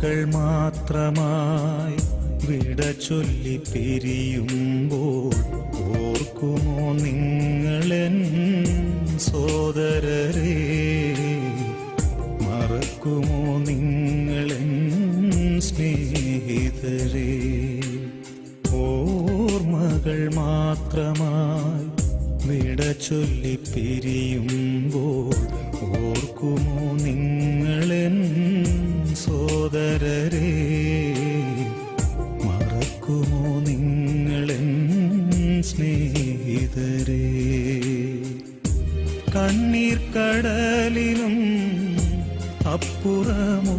മകൾ മാത്രമായി വിട ചൊല്ലി പിരിയുമ്പോൾ ഓർക്കുമോ നിങ്ങളെൻ സോദരരെ? മറക്കുമോ നിങ്ങളെൻ സ്നേഹിതരെ? ഓർമ്മകൾ മാത്രമായി വിട ചൊല്ലി പിരിയുമ്പോൾ ഓർക്കുമോ നിങ്ങളെൻ സോദരരെ? മറക്കുമോ നിങ്ങളെൻ സ്നേഹിതരെ? കണ്ണീർ കടലിനും അപ്പുറമുള്ളൊരു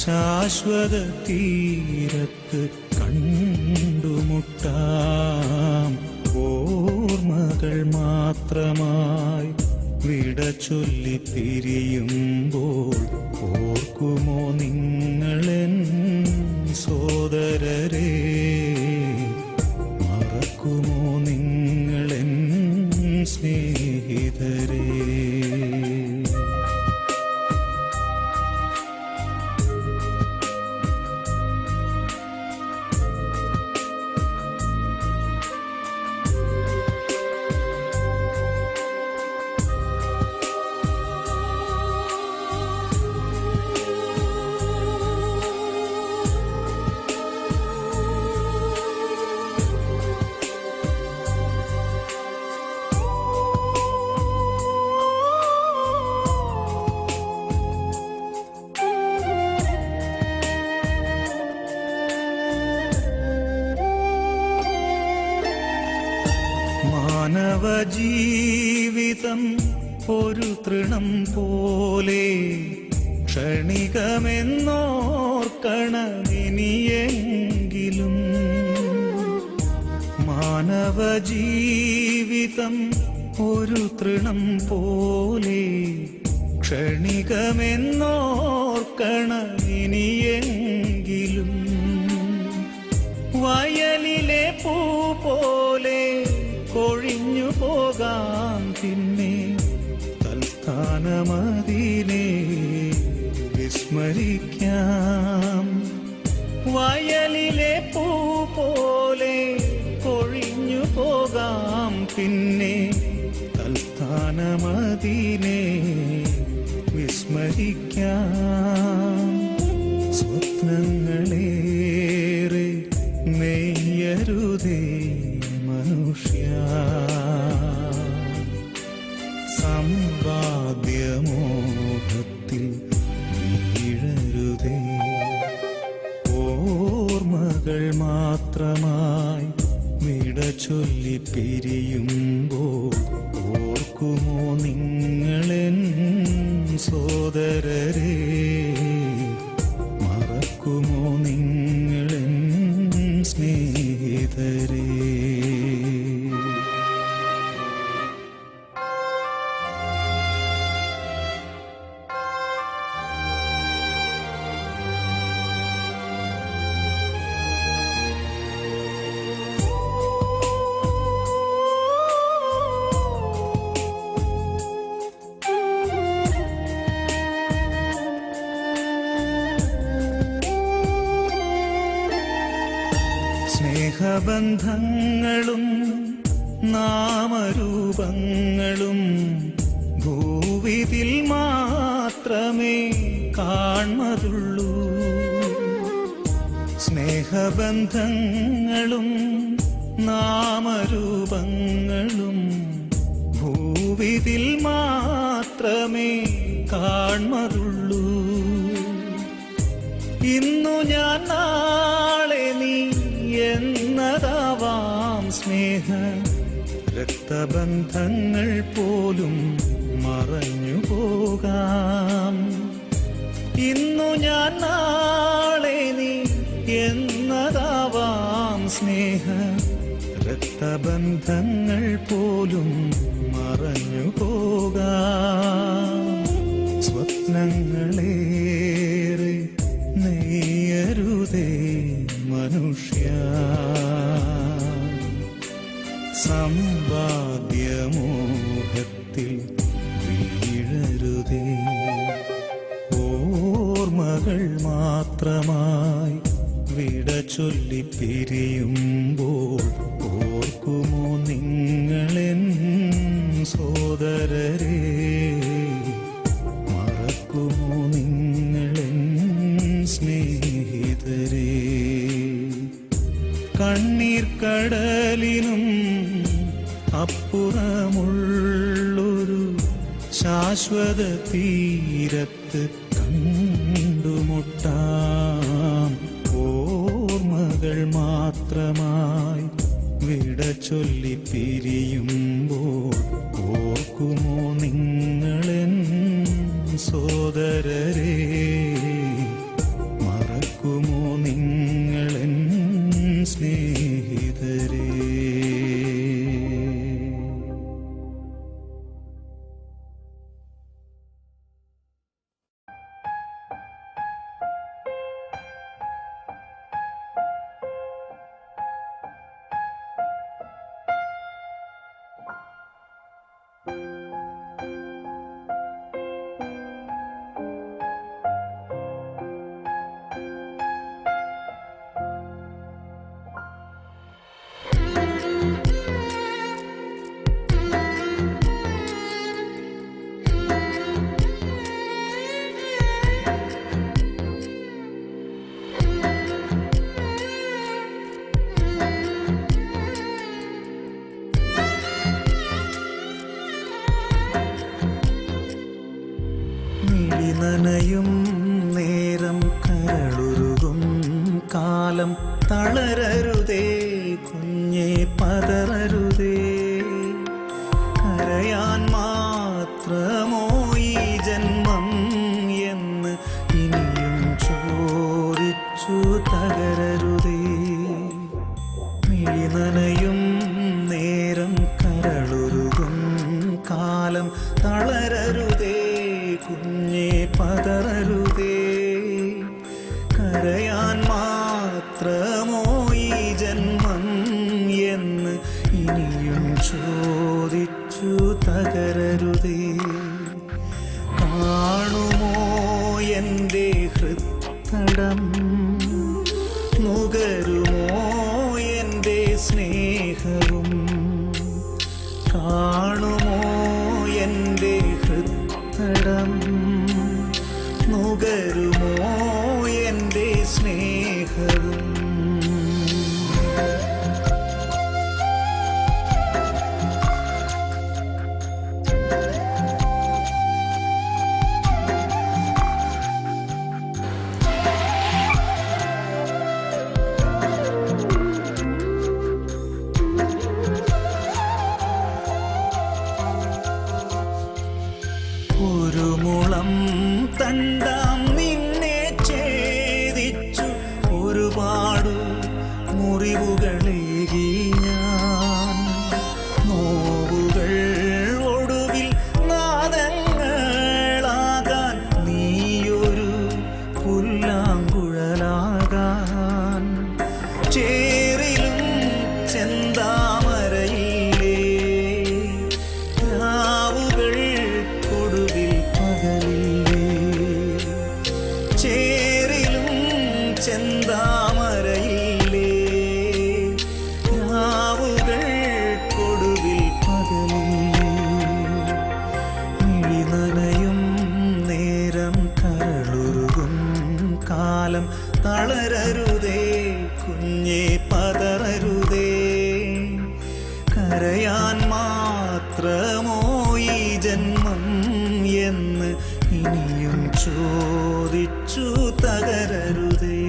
ശാശ്വത തീരത്ത് കണ്ടുമുട്ടാം. ഓർമ്മകൾ മാത്രമായി വിട ചൊല്ലി പിരിയുമ്പോൾ ഓർക്കുമോ നിങ്ങളെൻ സോദരരെ? മറക്കുമോ നിങ്ങളെൻ സ്നേഹിതരെ? മാനവജീവിതം ഒരു തൃണം പോലെ ക്ഷണികമെന്നോർക്കണമിനിയെങ്കിലും. മാനവജീവിതം ഒരു തൃണം പോലെ ക്ഷണികമെന്നോർക്കണമിനിയെങ്കിലും. വയലിലെ പൂ പോലെ കൊഴിഞ്ഞു പോകാം പിന്നെ തൽസ്ഥാനമതിനെ വിസ്മരിക്കാം. വയലിലെ പൂ പോലെ കൊഴിഞ്ഞു പോകാം പിന്നെ തൽസ്ഥാനമതിനെ വിസ്മരിക്കാം. സ്വപ്നങ്ങളേറെ നെയ്യരുതേ മനുഷ്യ, സമ്പാദ്യമോഹത്തിൽ വീഴരുതേ. ഓർമ്മകൾ മാത്രമായി വിട ചൊല്ലി പിരിയുമ്പോൾ ഓർക്കുമോ നിങ്ങളെൻ സോദരരെ? മറക്കുമോ നിങ്ങളെൻ സ്നേഹിതരെ? സ്നേഹബന്ധങ്ങളും നാമരൂപങ്ങളും ഭൂവിതിൽ മാത്രമേ കാണുള്ളൂ. സ്നേഹബന്ധങ്ങളും നാമരൂപങ്ങളും ഭൂവിതിൽ മാത്രമേ കാണുള്ളൂ. ഇന്നു ഞാൻ നാളെ നീ എന്നതാവാം സ്നേഹ രക്തബന്ധങ്ങൾ പോലും മറഞ്ഞു പോകാം. ഇന്നു ഞാൻ നാളെ നീ എന്നതാവാം സ്നേഹ രക്തബന്ധങ്ങൾ പോലും മറഞ്ഞു പോകാം. സ്വപ്നങ്ങളേറെ നെയ്യരുതേ മനുഷ്യ, സമ്പാദ്യമോഹത്തിൽ വീഴരുതേ. ഓർമ്മകൾ ഓർമ്മകൾ മാത്രമായി വിട ചൊല്ലി പിരിയുമ്പോൾ ഓർക്കുമോ നിങ്ങളെൻ സോദരരെ, മറക്കുമോ നിങ്ങളെൻ സ്നേഹിതരെ? കണ്ണീർ കടലിനും അപ്പുറമുള്ളൊരു ശാശ്വത തീരത്ത് കണ്ടുമുട്ടാം. ഓർമ്മകൾ മാത്രമായി വിട ചൊല്ലി പിരിയുമ്പോൾ ഓർക്കുമോ നിങ്ങളെൻ സോദരരെ, മറക്കുമോ നിങ്ങളെൻ സ്നേഹിതരെ? നനയും നേരം കരളുരുകും കാലം തളരരുതേ കുഞ്ഞേ, പതറരുതേ. കരയാൻ മാത്രമോ ഈ ജന്മം എന്ന് ഇനിയും ചോദിച്ചു തകരരുതേ. മിഴി നനയും നേരം കരളുരുകും കാലം തളരരുതേ കുഞ്ഞേ, പതറരുതേ. കരയാൻ മാത്രമോ ഈ ജന്മം എന്ന് ഇനിയും ചോദിച്ചു തകരരുതേ. കാണുമോ എൻ്റെ ഹൃത്തടം, നുകരുമോ എൻ്റെ സ്നേഹവും? കാണുമോ എൻ്റെ ഹൃത്തടം, നുകരുമോ എൻ്റെ സ്നേഹവും? ഒരു മുളം തണ്ടാം നിന്നെ ഛേദിച്ചു ഒരുപാടു മുറിവുകളേകി ഞാൻ. നോവുകൾ ഒടുവിൽ നാദങ്ങളാകാൻ നീയൊരു പുല്ലാങ്കുഴലാകാൻ. ചേറിലും ചെന്താമരയില്ലേ രാവുകൾ കൊടുവിൽ പകലില്ലേ. ചേറിലും ചെന്താമരയില്ലേ രാവുകൾ കൊടുവിൽ പകലില്ലേ. മിഴി നനയും നേരം കരളുരുകും കാലം തളരരുതേ കുഞ്ഞേ, പതറരുതേ. കരയാൻ മാത്രമോ ഈ ജന്മം എന്ന് ഇനിയും ചോദിച്ചു തകരരുതേ.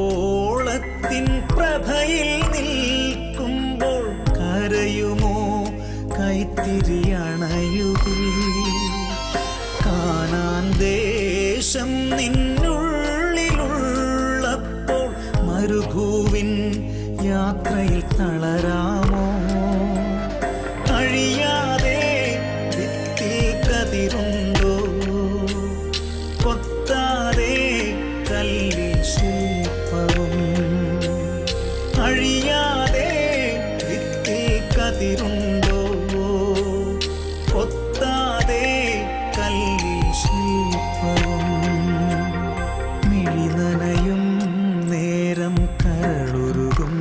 സൂര്യഗോളത്തിൻ പ്രഭയിൽ നിൽക്കുമ്പോൾ കരയുമോ കൈത്തിരിയണയുകിൽ കാനാൻ ദേശം നിന്നുള്ളിലുള്ളപ്പോൾ മരുഭൂവിൻ യാത്രയിൽ തളരാമോ? അഴിയാതെ വിത്തിൽ കതിരുണ്ടോ? കൊത്താതെ കല്ലിൽ ശില്പവും അഴിയാതെ വിത്തിൽ കതിരുണ്ടോ? കൊത്താതെ കല്ലിൽ ശില്പവും മിഴിനനയും നേരം കരളുരുകും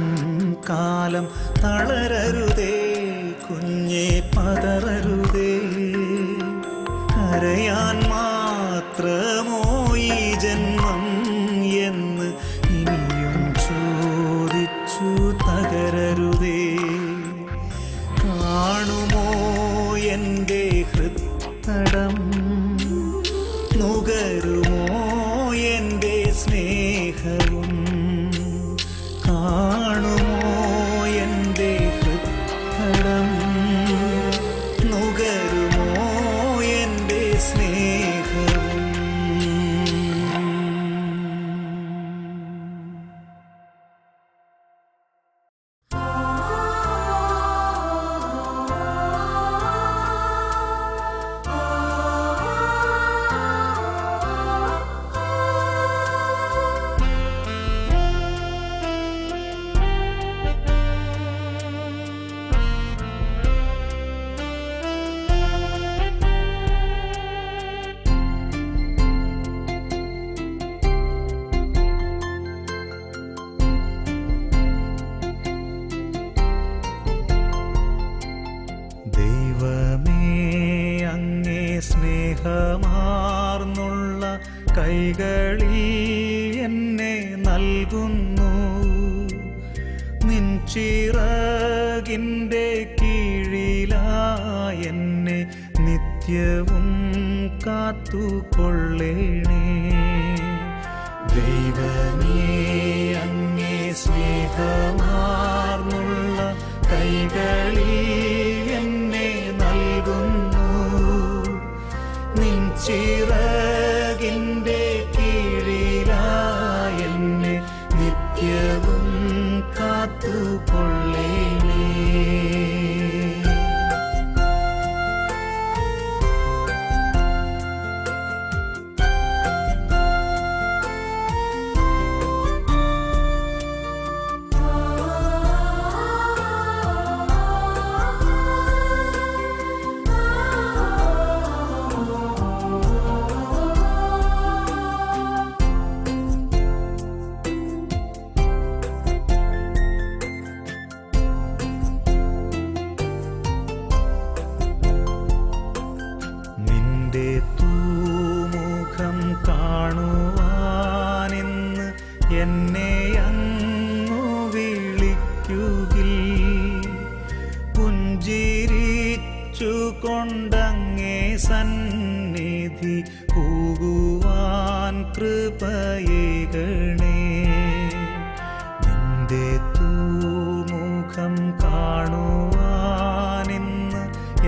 കാലം തളരരുതേ കുഞ്ഞേ, പതറരുതേ. കരയാൻ മാത്രമോ ഈ ജന്മം എന്ന് ഇനിയും ചോദിച്ചു തകരരുതേ. കാണുമോ എൻ്റെ ഹൃത്തടം? നുകരുമോ എൻ്റെ സ്നേഹവും? കാണുമോ എൻ്റെ ഹൃത്തടം? നുകരുമോ എൻ്റെ സ്നേഹവും? സ്നേഹമാർന്നുള്ള കൈകളിൽ എന്നെ നൽകുന്നു. നിൻ ചിറകിൻ്റെ കീഴിലായി എന്നെ നിത്യവും കാത്തുകൊള്ളേണേ. ദൈവമേ, അങ്ങേ സ്നേഹമാർന്നുള്ള കൈകളിൽ എന്നെ നൽകുന്നു. നിൻ ചിറകിൻ്റെ കീഴിലായി എന്നെ നിത്യവും കാത്തുകൊള്ളേണേ. നിന്റെ തൂമുഖം കാണുവാനിന്ന് എന്നെ അങ്ങു വിളിക്കുകിൽ. പുഞ്ചിരിച്ചു കൊണ്ടങ്ങേ സന്നിധി പോകുവാൻ കൃപയേകണേ. നിന്റെ തൂമുഖം കാണുവാനിന്ന്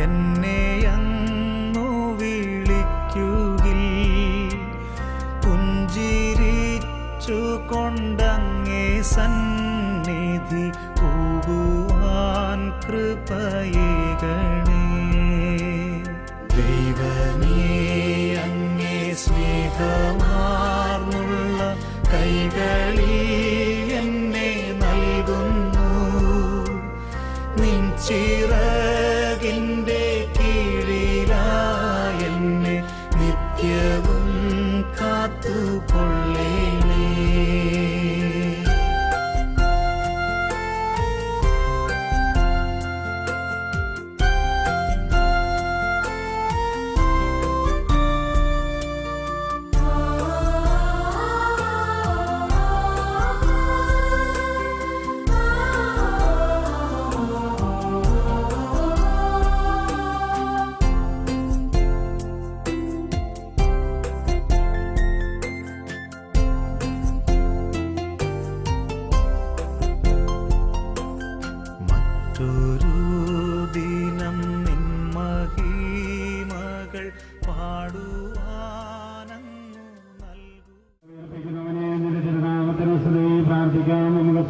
എന്നെ അങ്ങു വിളിക്കുകിൽ. പുഞ്ചിരിച്ചു കൊണ്ടങ്ങേ സന്നിധി പോകുവാൻ കൃപയേകണേ. ദൈവമേ, അങ്ങേ സ്നേഹമാർന്നുള്ള കൈകളിൽ എന്നെ നൽകുന്നു. നിൻ ചിറകിൻ്റെ കീഴിലായി എന്നെ നിത്യവും കാത്തുകൊള്ളേണേ.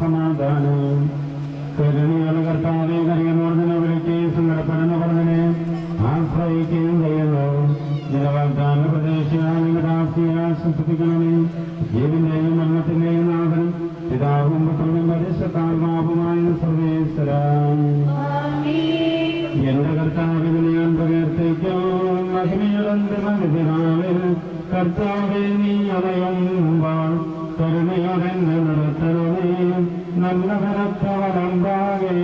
സമാധാനം. കരുണയുള്ള കർത്താവെ, കരയുന്നവർദ്ധന വിളിക്കുകയും സങ്കടപ്പെടുന്ന പറഞ്ഞതിനെ ആശ്രയിക്കുകയും ചെയ്യുന്നു. നിലവാഗ്ദാന പ്രദേശിയായ നിങ്ങളുടെ ആസ്തിയെ ആശ്വസിപ്പിക്കണമേ. ജീവന്റെയും മരണത്തിന്റെയും നാഥൻ പിതാവും പുത്രനും പരിശുദ്ധാത്മാവുമായ സർവേശ്വര. എന്റെ കർത്താവിനെ ഞാൻ പ്രകീർത്തിക്കും. മഹിമയുടെ കർത്താവെ, നീ അണയുമ്പോൾ കരുണയോടെന്നെ നടത്തണമേ. നല്ല ഭരത്തവരമ്പാകേ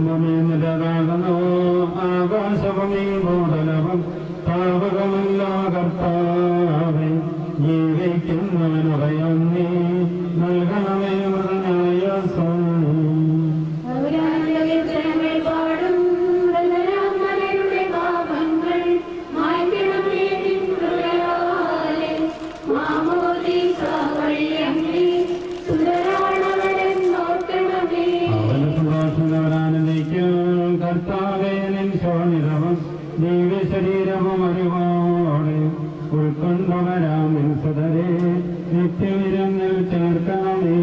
ആകാശമേതാകുന്നു. ആകാശമേ ഭൂതലവും താവകമല്ല കർത്താവേ. ജീവിക്കുന്നവനുറയും നീ നൽകണമേ മൃതനായാസം. ശരീരവും അറിവോടെ ഉൾക്കൊണ്ടവരാമിൻ സദരെ നിത്യവിരങ്ങിൽ ചേർക്കണമേ.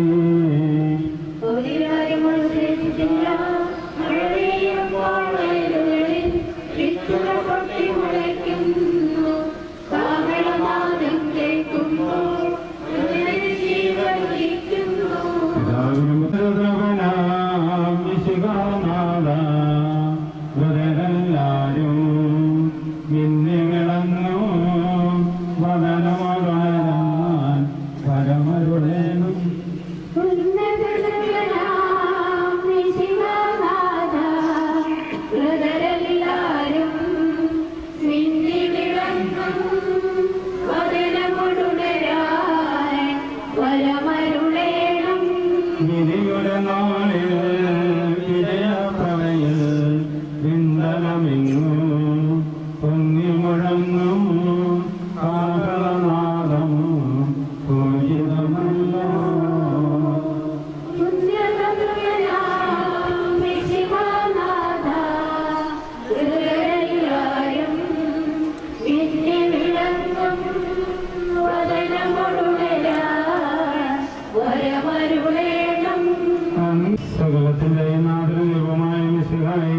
സകലത്തിന്റെയും നാടിനും ദൈവമായ മിശിഹായി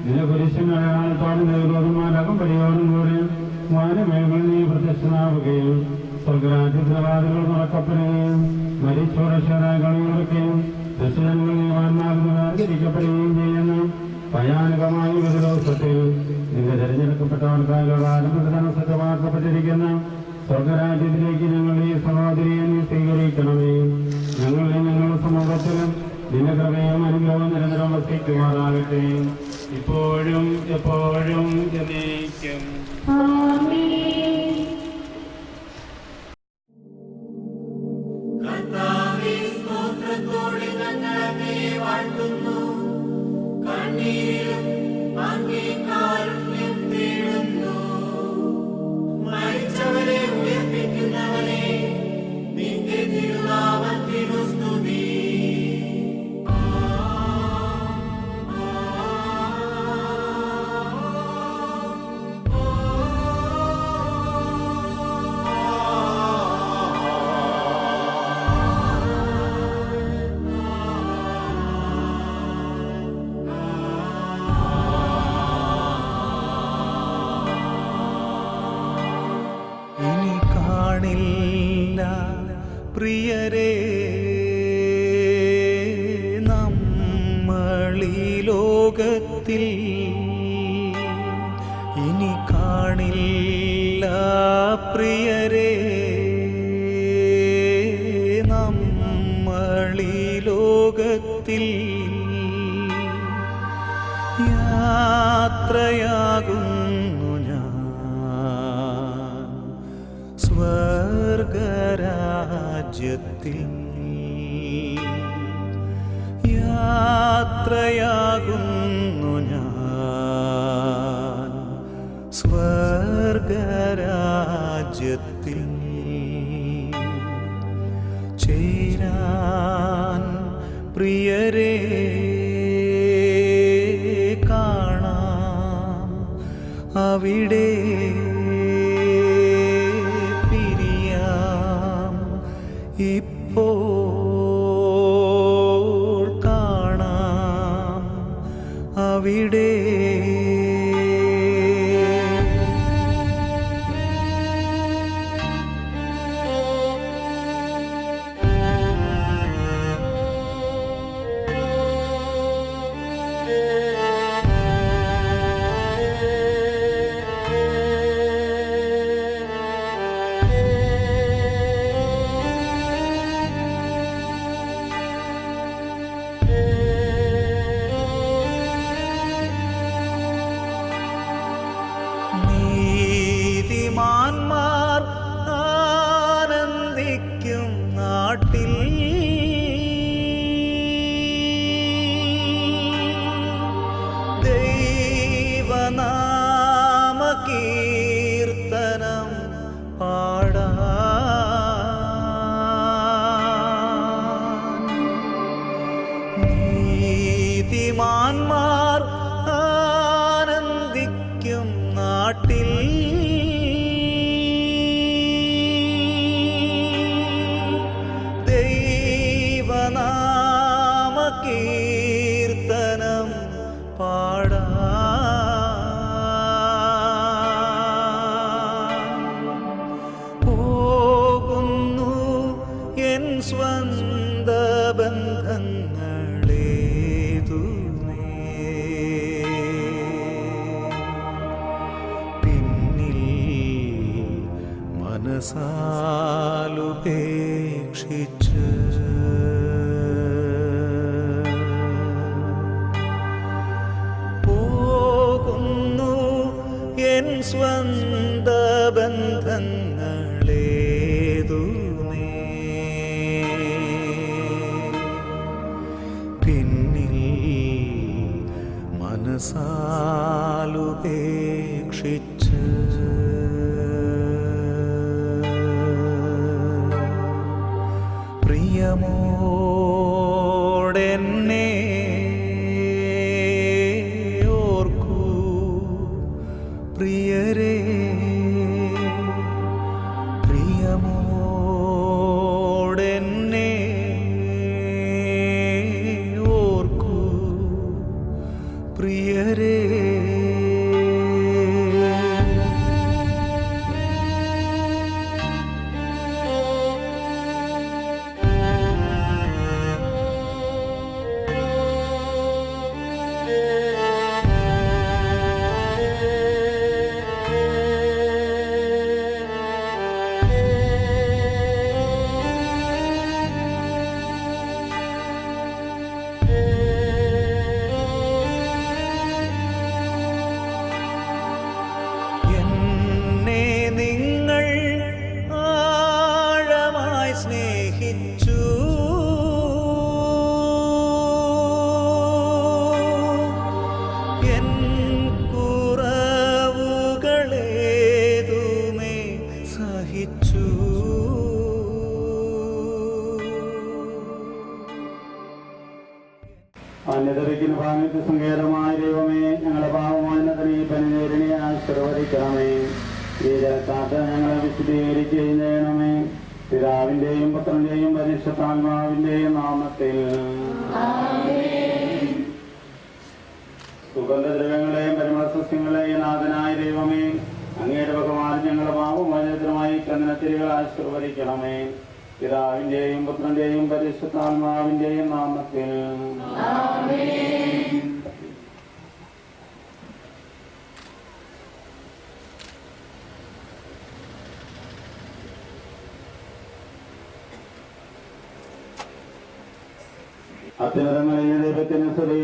നിലപുരുഷനായാൽത്തോടെ ദൈവമാരകം പരിയോടും കൂടി വാനമേഖല നീ പ്രത്യക്ഷനാവുകയും സ്വർഗരാജ്യവാദികൾ നടക്കപ്പെടുകയും മരിച്ചോരക്ഷരായ കളികളൊക്കെയും ദശജനങ്ങൾ നീവാന്മാർഗിക്കപ്പെടുകയും ചെയ്യുന്നു. ഭയാനകമായ ഒരു ദിവസത്തിൽ നിങ്ങൾ തെരഞ്ഞെടുക്കപ്പെട്ടവർക്കായി സജ്ജമാക്കപ്പെട്ടിരിക്കുന്ന സ്വർഗരാജ്യത്തിലേക്ക് ഞങ്ങൾ ഈ സഹോദരിയെ നീ സ്വീകരിക്കണമേ. ഞങ്ങളെ ഞങ്ങളുടെ സമൂഹത്തിലും നിന്റെ കൃപയും അനുഗ്രഹവും നിരന്തരം വസിക്കുമാറാകട്ടെ, ഇപ്പോഴും എപ്പോഴും എന്നേക്കും. പ്രിയരേ, നമ്മളീ ലോകത്തിൽ ഇനി കാണില്ല. പ്രിയരേ, നമ്മളീ ലോകത്തിൽ യാത്രയാകുന്നു ഞാൻ സ്വർഗരാജ്യത്തിൽ. യാത്രയാകുന്നു ഞാൻ സ്വർഗരാജ്യത്തിൽ. ചേരാൻ പ്രിയരെ കാണാം അവിടെ പിരിയാം ഇപ്പോൾ കാണാം അവിടെ നീതിമാന്മാർ ആനന്ദിക്കും നാട്ടിൽ ദൈവനാമ കീർത്തനം പാടാൻ നീതിമാന്മാർ ആനന്ദിക്കും നാട്ടിൽ ദൈവനാമ കീർത്തനം പാടാൻ പോകുന്നു എൻ സ്വന്ത ബന്ധങ്ങളേതുമേ പിന്നിൽ മനസാലുപേക്ഷിച്ച് പോകുന്നു എൻ സ്വന്ത ബന്ധങ്ങളേതുമേ പിന്നിൽ മനസാലുപേക്ഷിച്ച് പ്രിയമോടെന്നെ ഓർക്കൂ പ്രിയരെ പ്രിയമോടെന്നെ ഓർക്കൂ പ്രിയരെ എന്നെ നിങ്ങൾ ആഴമായി സ്നേഹിച്ചു എൻ കുറവുകളേതുമേ സഹിച്ചു അന്യതരയ്ക്കുന്ന ഭാഗത്ത് സങ്കേതമായ ദൈവമേ ഞങ്ങളുടെ പാപമാനത്തിനെ പനിനേരിനെ ആശീർവദിക്കണമേ ഈ ജലത്താത്ത ഞങ്ങളെ വിശദീകരിക്കുകയും ചെയ്യണമേ പിതാവിന്റെയും പുത്രന്റെയും പരിശുദ്ധാത്മാവിന്റെയും നാമത്തിൽ സുഗന്ധദ്രവ്യങ്ങളെയും പരിമളസസ്യങ്ങളെയും നാഥനായ ദൈവമേ അങ്ങയുടെ ഭഗവാൻ ഞങ്ങളുടെ പാപമോചനത്തിനുമായി ചന്ദനത്തിരികൾ ആശീർവദിക്കണമേ പിതാവിന്റെയും പുത്രന്റെയും പരിശുദ്ധാത്മാവിന്റെയും നാമത്തിൽ അത്യുന്നതങ്ങളിൽ ദൈവത്തിന് സ്തുതി.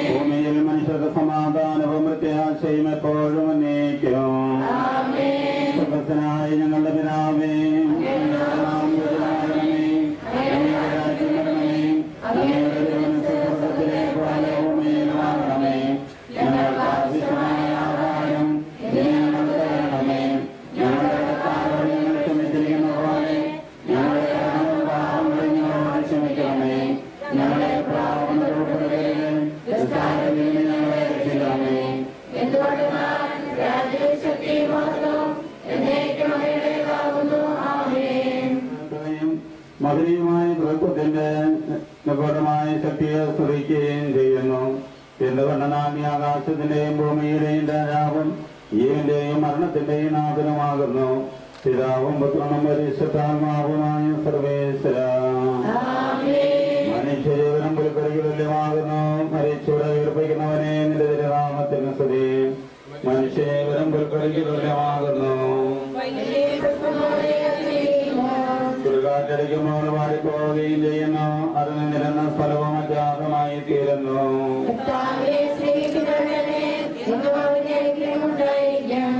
ഭൂമിയിൽ മനുഷ്യർക്ക് സമാധാനവും പ്രത്യാശയും എപ്പോഴും ഉന്നയിക്കും. സ്വർഗ്ഗസ്ഥനായ ഞങ്ങളുടെ പിതാവേ, അങ്ങയുടെ നാമം പൂജിതമാകണമേ. അങ്ങയുടെ രാജ്യം വരണമേ. അങ്ങയുടെ തിരുമനസ്സ് സ്വർഗ്ഗത്തിലെ പോലെ ഭൂമിയിലുമാകണമേ. ഞങ്ങൾക്ക് ആവശ്യമായ ആഹാരം ഇന്ന് ഞങ്ങൾക്ക് തരണമേ. ഞങ്ങളുടെ കടക്കാരോട് ഞങ്ങൾ ക്ഷമിച്ചിരിക്കുന്ന പോലെ ഞങ്ങളുടെ കടങ്ങളും പാപങ്ങളും ഞങ്ങളോട് ക്ഷമിക്കണമേ. മദനീയമായ തൃത്വത്തിന്റെ നിഗൂഢമായ ശക്തിയെ സ്തുതിക്കുകയും ചെയ്യുന്നു. എന്തുകൊണ്ട് നാം ഈ ആകാശത്തിന്റെയും ഭൂമിയുടെയും രാജാവും ജീവന്റെയും മരണത്തിന്റെയും നാഥനുമാകുന്നു. പിതാവും പുത്രനും പരിശുദ്ധാത്മാവുമായ സർവേശ്വര. മനുഷ്യജീവനം പുൽപ്പുറയ്ക്ക് തുല്യമാകുന്നു. മരിച്ചൂടെ ഉയർപ്പിക്കുന്നവനെ നിന്റെ തിരുനാമത്തിന് സ്തുതി. മനുഷ്യജീവനം പുൽപ്പുറയ്ക്ക് തുല്യമാകുന്നു. ചുടുകാറ്റടിക്കുമ്പോൾ മാറിപ്പോവുകയും ചെയ്യുന്നു. അത് നിന്നിരുന്ന സ്ഥലവും അജാതമായി തീരുന്നു.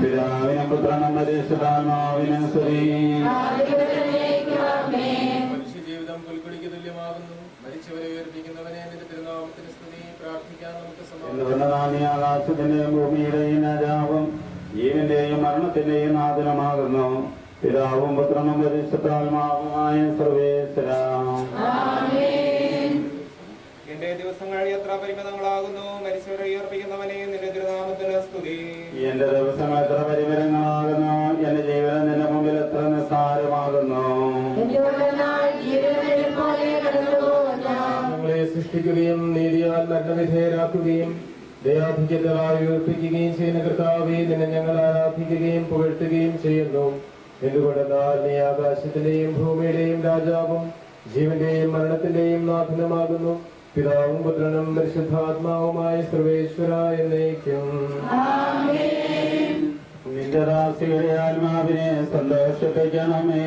പിതാവിനും പുത്രനും പരിശുദ്ധാത്മാവിനും സ്തുതി. മനുഷ്യജീവിതം പുൽക്കൊടിക്ക് തുല്യമാകുന്നു. മരിച്ചവരെ ഉയർപ്പിക്കുന്നവനെ നിന്റെ തിരുനാമത്തിന് സ്തുതി. പ്രാർത്ഥിക്കാൻ നമുക്ക് സമാധാനം. ആകാശത്തിന്റെയും ഭൂമിയുടെയും രാജാവും ജീവന്റെയും മരണത്തിന്റെയും നാഥനുമാകുന്നു. പിതാവും പുത്രനും പരിശുദ്ധാത്മാവുമായ സർവേശ്വര. എന്റെ ദിവസങ്ങൾ എത്ര പരിമിതങ്ങളാകുന്നു. മരിച്ചവരെ ഉയർപ്പിക്കുന്നവനെ നിന്റെ തിരുനാമത്തിന് സ്തുതി. എന്റെ ദിവസങ്ങൾ എത്ര പരിമിതങ്ങളാകുന്നു. എന്റെ ജീവനം നിന്റെ മുമ്പിൽ എത്ര നിസ്സാരമാകുന്നു. ഞങ്ങളെ സൃഷ്ടിക്കുകയും നീതിയാൽ മരണവിധേയരാക്കുകയും ദയാധിക്യത്താൽ ഉയർപ്പിക്കുകയും ചെയ്യുന്ന കർത്താവേ, നിന്നെ ഞങ്ങൾ ആരാധിക്കുകയും പുകഴ്ത്തുകയും ചെയ്യുന്നു. എന്തുകൊണ്ടെന്നാൽ നീ ആകാശത്തിന്റെയും ഭൂമിയുടെയും രാജാവും ജീവന്റെയും മരണത്തിന്റെയും നാഥനുമാകുന്നു. പിതാവും പുത്രനും പരിശുദ്ധാത്മാവുമായ സർവേശ്വര എന്നേക്കും. നിന്റെ ദാസിയുടെ ആത്മാവിനെ സന്തോഷിപ്പിക്കണമേ.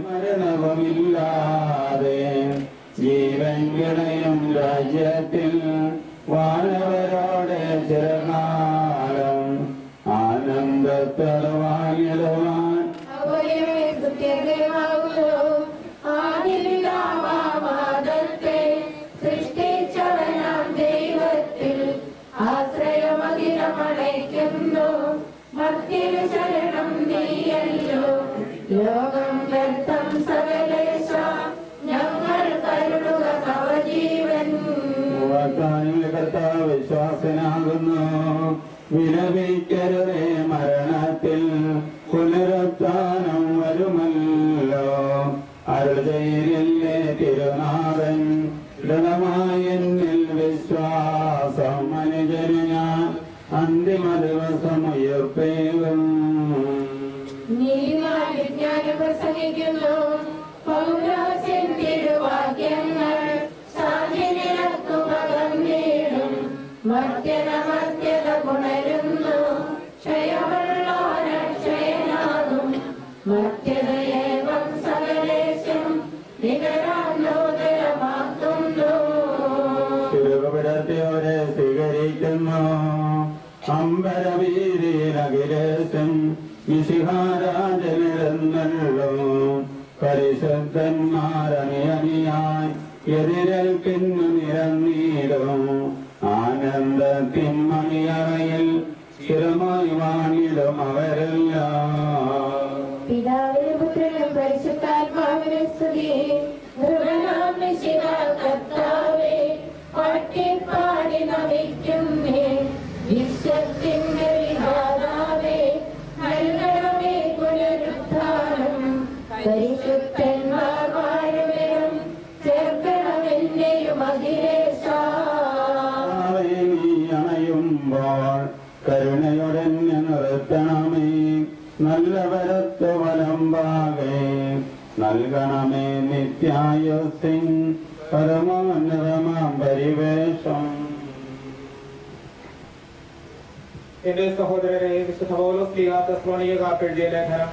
മരണവുമില്ലാതെ ജീവൻ ഗണയും രാജ്യത്തിൽ വാനവരോടെ ചിരകാലം ആനന്ദത്തടവാനിടുവാൻ സൃഷ്ടിച്ചവനാം ദൈവത്തിൽ ആശ്രയമതിരമടയ്ക്കുന്നു. മധ്യന് ശരണം നീയല്ലോ. ലോകം വ്യർത്ഥം സകലേശ, ഞങ്ങൾ കരുളുക തവ ജീവൻ. കർത്താവ് വിശ്വാസനാകുന്നു. വിലപിക്കരുതേ, മരണത്തിൽ പുനരുത്ഥാനം വരുമല്ലോ. അരുളയില്ലേ തിരുനാഥൻ, ദൃഢമായ എന്നിൽ വിശ്വാസം. അനുജന് ഞാൻ അന്തിമ ദിവസം ഉയർപ്പേകും. വിജ്ഞാനം പ്രസംഗിക്കുന്നു. പൗലോസ്യൻ തിരുവാക്യങ്ങൾ സാധ്യനിരത്തുമകം നേടും. മർത്യത പുണരുന്നു. ക്ഷയമുള്ളോരക്ഷയനാകും. മർത്യതയേവം സകലേശം നികരാനോദരമാക്കുന്നു. തിരുവിടത്തിയോരെ സ്വീകരിക്കുന്നു. അമ്പരവീരകിലേശം മിശിഹാരാജനിടുന്നല്ലോ. പരിശുദ്ധന്മാരണിയണിയായി എതിരേൽക്കുന്നു നിരന്നീടും. ആനന്ദത്തിൻ മണിയറയിൽ സ്ഥിരമായി വാണിടും അവരെല്ലാം. പിതാവിനും പുത്രനും പരിശുദ്ധാത്മാവിനും സ്തുതി. ധ്രുവനാം മിശിഹാ കർത്താവേ, പാടി നമിക്കുന്നേ. വിശ്വത്തിന്റെ വിധാതാവേ, നൽകണമേ പുനരുത്ഥാനം. പരിശുദ്ധന്മാർ വാഴുവരും ചേർക്കണമെന്നെയും അഖിലേശാ. നീ അണയുമ്പോൾ കരുണയുടെ നിർത്തണമേ. നല്ല വരത്ത് വലമ്പാകെ നൽകണമേ നിത്യായുസിൻ പരമോന്നതമാം പരിവേഷം. എന്റെ സഹോദരരെ, വിശുദ്ധ പൗലോസ് തെസ്സലോനിക്കർക്ക് എഴുതിയ ലേഖനം.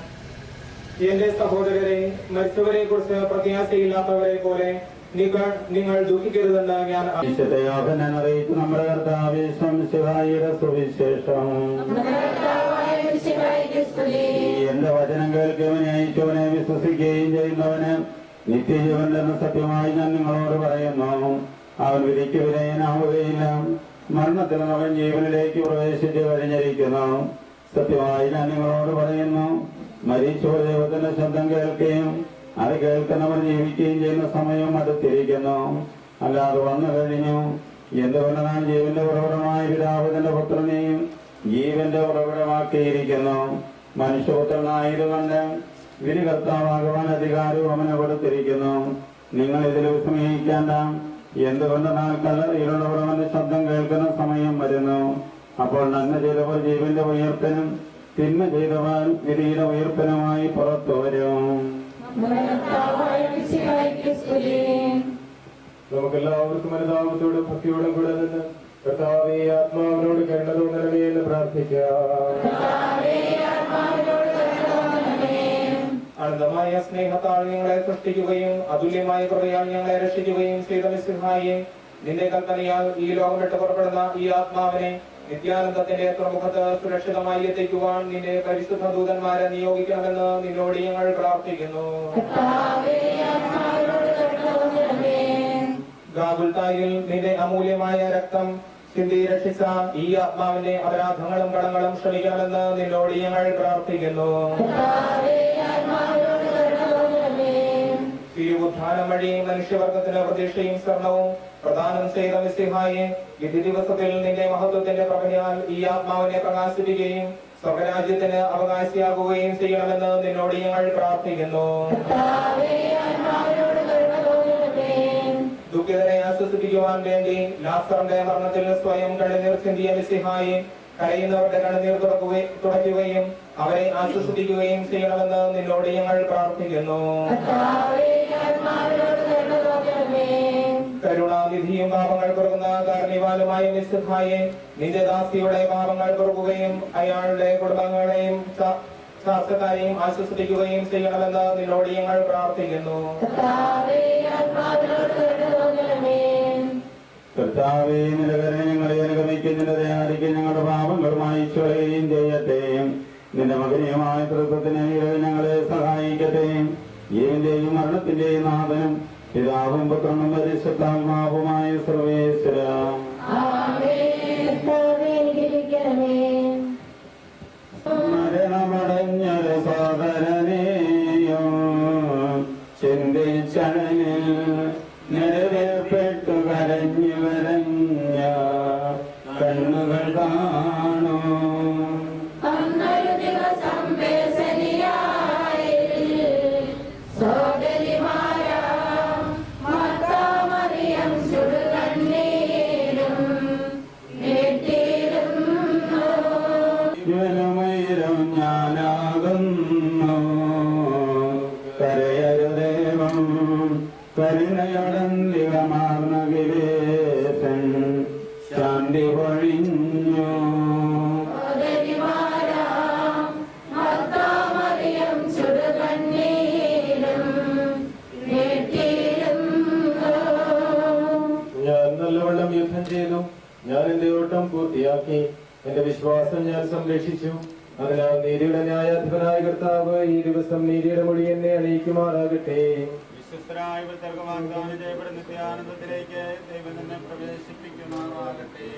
എന്റെ സഹോദരരെ, മരിച്ചവരെ കുറിച്ച് പ്രത്യാശയില്ലാത്തവരെ പോലെ നിങ്ങൾ ദുഃഖിക്കരുതെന്ന് ഞാൻ അറിയിച്ചു. നമ്മുടെ കർത്താവേ ശിവായിയുടെ സുവിശേഷം. എന്റെ വചനം കേൾക്കുവനെ അയച്ചവനെ വിശ്വസിക്കുകയും ചെയ്യുന്നവന് നിത്യജീവൻ എന്ന സത്യമായി ഞാൻ നിങ്ങളോട് പറയുന്നു. അവൻ വിധിക്ക് വിധേയനാവുകയില്ല. മരണത്തിൽ അവൻ ജീവനിലേക്ക് പ്രവേശിച്ച് കഴിഞ്ഞിരിക്കുന്നു. സത്യമായി ഞാൻ നിങ്ങളോട് പറയുന്നു, മരിച്ചു ദൈവത്തിന്റെ ശബ്ദം കേൾക്കുകയും അത് കേൾക്കുന്നവർ ജീവിക്കുകയും ചെയ്യുന്ന സമയം അടുത്തിരിക്കുന്നു. അല്ലാതെ വന്നു കഴിഞ്ഞു. എന്തുകൊണ്ട് നാം ജീവന്റെ ഉറവിടമായ പിതാവിന്റെ പുത്രനെയും ജീവന്റെ ഉറവിടമാക്കിയിരിക്കുന്നു. മനുഷ്യപുത്രനായതുകൊണ്ട് വിധി കർത്താവാകുവാൻ അധികാരവും അവന് കൊടുത്തിരിക്കുന്നു. നിങ്ങൾ ഇതിൽ വിസ്മയിക്കേണ്ട. എന്തുകൊണ്ടെന്നാൽ കല്ലറയിലുള്ളവർ അവന്റെ ശബ്ദം കേൾക്കുന്ന സമയം വരുന്നു. അപ്പോൾ നന്മ ചെയ്തവർ ജീവന്റെ ഉയർപ്പിനും തിന്മ ചെയ്തവർ വിധിയുടെ ഉയർപ്പിനുമായി പുറത്തു വരും. നമുക്കെല്ലാവർക്കും അനുതാപത്തോടും ഭക്തിയോടും കൂടെ നിന്ന് കർത്താവേ ആത്മാവിനോട് കരുണ തോന്നണമേ എന്ന് പ്രാർത്ഥിക്കാം. അനന്തമായ സ്നേഹത്താൽ ഞങ്ങളെ സൃഷ്ടിക്കുകയും അതുല്യമായ കൃപയാൽ ഞങ്ങളെ രക്ഷിക്കുകയും ചെയ്ത മിശിഹായെ, നിന്റെ കൽപ്പനയാൽ ഈ ലോകം വിട്ട് പുറപ്പെടുന്ന ഈ ആത്മാവിനെ നിത്യാനന്ദത്തിന്റെ തുറമുഖത്ത് സുരക്ഷിതമായി എത്തിക്കുവാൻ നിന്റെ പരിശുദ്ധ ദൂതന്മാരെ നിയോഗിക്കണമെന്ന് നിന്നോട് ഞങ്ങൾ പ്രാർത്ഥിക്കുന്നു. ഗാഗുൽത്തായിൽ നിന്റെ അമൂല്യമായ രക്തം ചിന്തി രക്ഷിച്ച ഈ ആത്മാവിന്റെ അപരാധങ്ങളും കടങ്ങളും ക്ഷമിക്കണമെന്ന് നിന്നോട് ഞങ്ങൾ പ്രാർത്ഥിക്കുന്നു. തിരുവുദ്ധാനം വഴി മനുഷ്യവർഗത്തിന് പ്രതീക്ഷയും സ്വർണവും പ്രദാനം ചെയ്ത മിശിഹായെ, വിധി ദിവസത്തിൽ നിന്റെ മഹത്വത്തിന്റെ പ്രഭയാൽ ഈ ആത്മാവിനെ പ്രകാശിപ്പിക്കുകയും സ്വർഗരാജ്യത്തിന് അവകാശിയാകുകയും ചെയ്യണമെന്ന് നിന്നോട് ഞങ്ങൾ പ്രാർത്ഥിക്കുന്നു. ദുഃഖിതരെ ആശ്വസിപ്പിക്കുവാൻ വേണ്ടി ലാസറിന്റെ മരണത്തിൽ സ്വയം കണ്ണുനീർ ചിന്തിയ മിശിഹായെ, കരയുന്നവരുടെ കണ്ണുനീർ തുടയ്ക്കുകയും അവരെ ആശ്വസിപ്പിക്കുകയും ചെയ്യണമെന്ന് നിന്നോട് ഞങ്ങൾ പ്രാർത്ഥിക്കുന്നു. കരുണാനിധിയും പാപങ്ങൾ പൊറുക്കുന്ന കാരണവാനുമായ മിശിഹായെ, നിന്റെ ദാസിയുടെ പാപങ്ങൾ പൊറുക്കുകയും അയാളുടെ കുടുംബങ്ങളെയും ശാസ്ത്രക്കാരെയും ആശ്വസിപ്പിക്കുകയും ചെയ്യണമെന്ന് നിന്നോട് ഞങ്ങൾ പ്രാർത്ഥിക്കുന്നു. കർത്താവേ, നിലകരെ ഞങ്ങളെ അനുഗമിക്കുന്നതിനായിരിക്കും ഞങ്ങളുടെ പാപങ്ങൾ മായിച്ചുകളയുകയും ചെയ്യട്ടെ. നിന്റെ മകനീയമായ തൃത്വത്തിന് ഞങ്ങളെ സഹായിക്കട്ടെ. ജീവന്റെയും മരണത്തിന്റെയും നാഥനും പിതാവും പുത്രനും പരിശുദ്ധാത്മാവുമായ സർവേശ്വര മരണമടഞ്ഞൊരു സോദരനെയോ ചിന്തിച്ചടനിൽ നിറവേർപ്പെട്ടു കരഞ്ഞു വരഞ്ഞ കണ്ണുകൾ കാണൂ. ും ഞാനാകുന്നു കരയരുദേവം കരുണയോടന്തികമാർന്ന ഗിരേശൻ ശാന്തി പൊഴിഞ്ഞു. ഞാൻ നല്ലവണ്ണം യുദ്ധം ചെയ്തു. ഞാൻ എന്റെ ഓട്ടം പൂർത്തിയാക്കി. എന്റെ വിശ്വാസം ഞാൻ സംരക്ഷിച്ചു. അതിനാൽ നീതിയുടെ ന്യായാധിപനായ കർത്താവ് ഈ ദിവസം നീതിയുടെ മൊഴി എന്നെ അറിയിക്കുമാറാകട്ടെ. വിശ്വസ്തരായ വാഗ്ദാനം ചെയ്യപ്പെടുന്ന നിത്യാനന്ദത്തിലേക്ക് ദൈവം തന്നെ പ്രവേശിപ്പിക്കുമാറാകട്ടെ.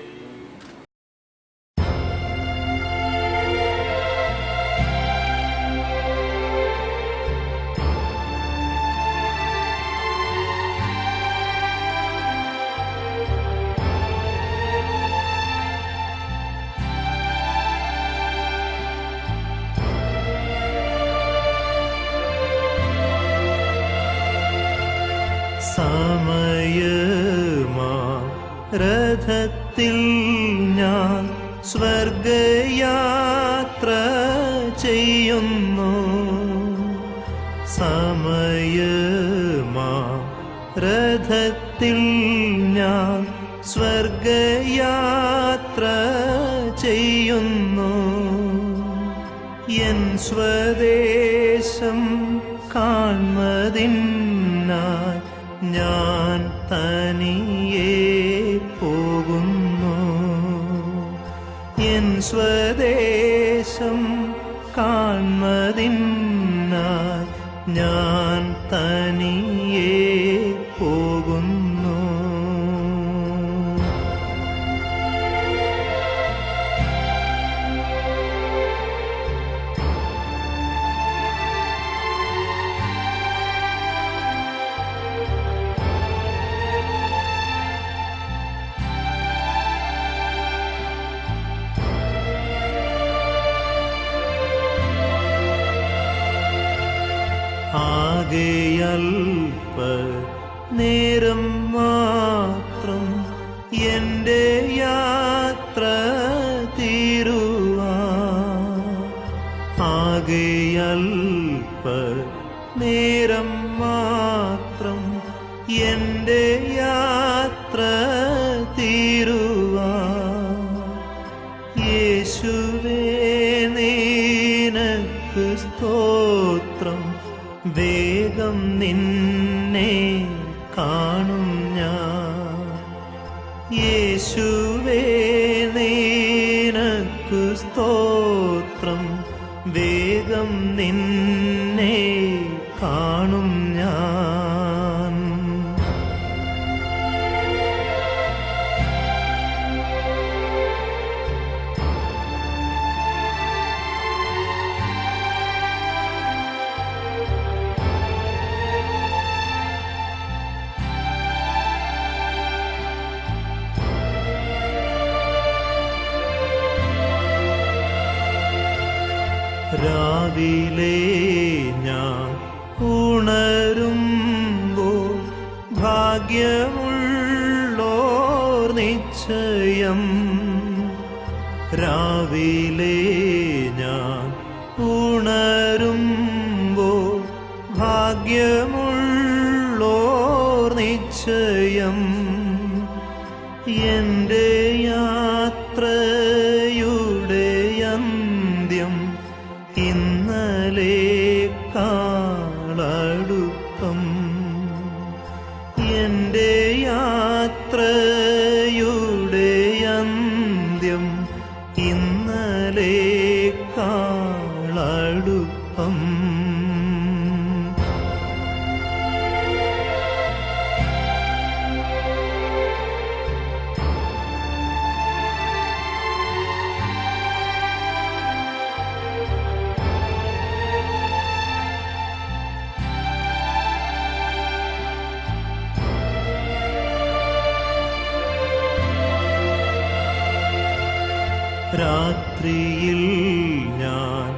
സമയമാ രഥത്തിൽ ഞാൻ സ്വർഗയാത്ര ചെയ്യുന്നു. സമയമാ രഥത്തിൽ ഞാൻ സ്വർഗയാത്ര ചെയ്യുന്നു. എൻ സ്വദേശം കാൺമതിനായി ഞാൻ തനിയെ പോകുന്നു. എൻ സ്വദേശം കാൺമതിനായി ഞാൻ തനിയെ പോകുന്നു. നേരം മാത്രം എൻ്റെ യാത്ര തീരുവാൻ. ആകെയൽപ നേരം മാത്രം എൻ്റെ യാത്ര തീരുവാൻ. യേശുവേ നിനക്ക് സ്തോത്രം, വേഗം നിന്നെ കാണും ഞാൻ. യേശുവേ നിനക്ക് സ്തോത്രം, വേഗം നിന്നെ കാണും ഞാൻ. രാവിലെ ഞാൻ ഉണരുമ്പോൾ ഭാഗ്യമുള്ളോർ നിശ്ചയം. രാവിലെ ഞാൻ ഉണരുമ്പോൾ ഭാഗ്യമുള്ളോർ നിശ്ചയം. എൻ്റെ യാത്രയുടെ അന്ത്യം ഇന്നലേക്കാളടുപ്പം. എൻ്റെ യാത്രയുടെ അന്ത്യം ഇന്നലേക്കാളടുപ്പം. രാത്രിയിൽ ഞാൻ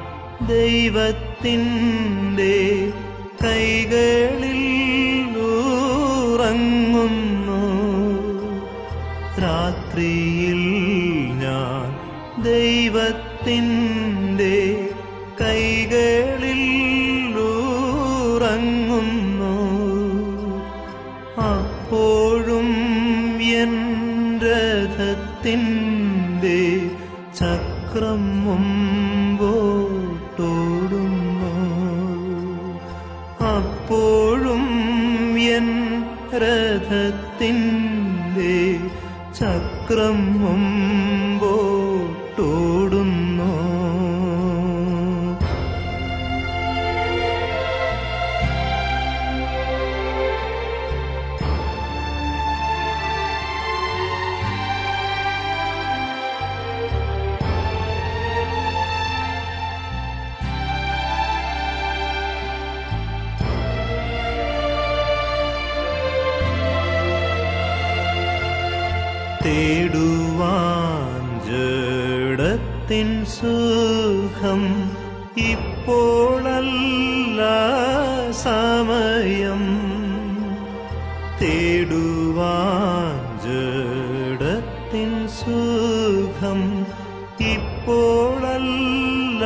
ദൈവത്തിൻ്റെ കൈകളിൽ ഉറങ്ങുന്നു. രാത്രിയിൽ ഞാൻ ദൈവത്തിൻ്റെ കൈകളിൽ ഉറങ്ങുന്നു. അപ്പോഴും എൻ രഥത്തിൻ്റെ ചക്രം മുമ്പോട്ടോടുന്നു. അപ്പോഴും എൻ രഥത്തിൻ്റെ ചക്രം മുമ്പോട്ടോടുന്നു. തേടുവാൻ ജഡത്തിൻ സുഖം ഇപ്പോഴല്ല സമയം. തേടുവാൻ ജഡത്തിൻ സുഖം ഇപ്പോഴല്ല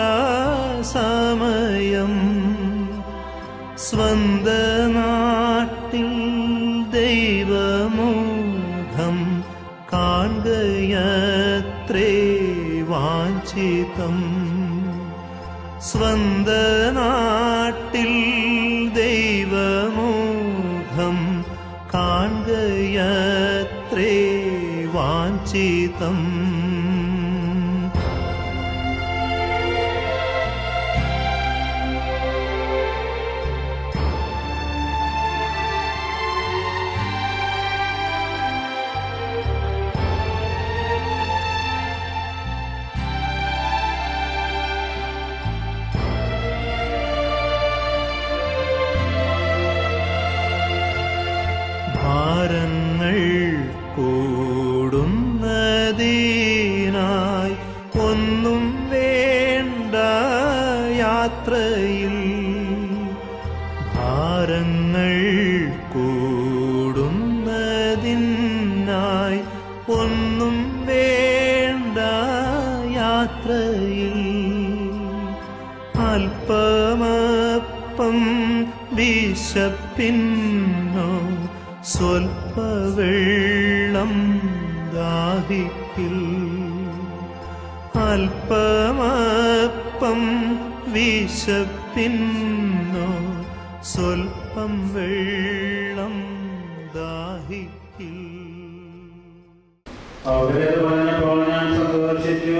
സമയം. സ്വന്ത നാട്ടിൽ ദൈവമുഖം കാണുകയത്രേ വാഞ്ചിതം. സ്വന്ത നാട്ടിൽ ദൈവമുഖം കാണുകയത്രേ വാഞ്ചിതം. ഭാരങ്ങൾ കൂടുന്നതിനായി ഒന്നും വേണ്ട യാത്രയിൽ. ഭാരങ്ങൾ കൂടുന്നതിനായി ഒന്നും വേണ്ട യാത്രയിൽ അല്പമപ്പം വിശപ്പിന്നോ സ്വൽപ്പവെള്ളം ദാഹിക്കിൽ അല്പമപ്പം വിശപ്പിന്നോ സ്വൽപ്പം വെള്ളം ദാഹിക്കിൽ. അവരെ പറഞ്ഞപ്പോൾ ഞാൻ സന്തോഷിച്ചു.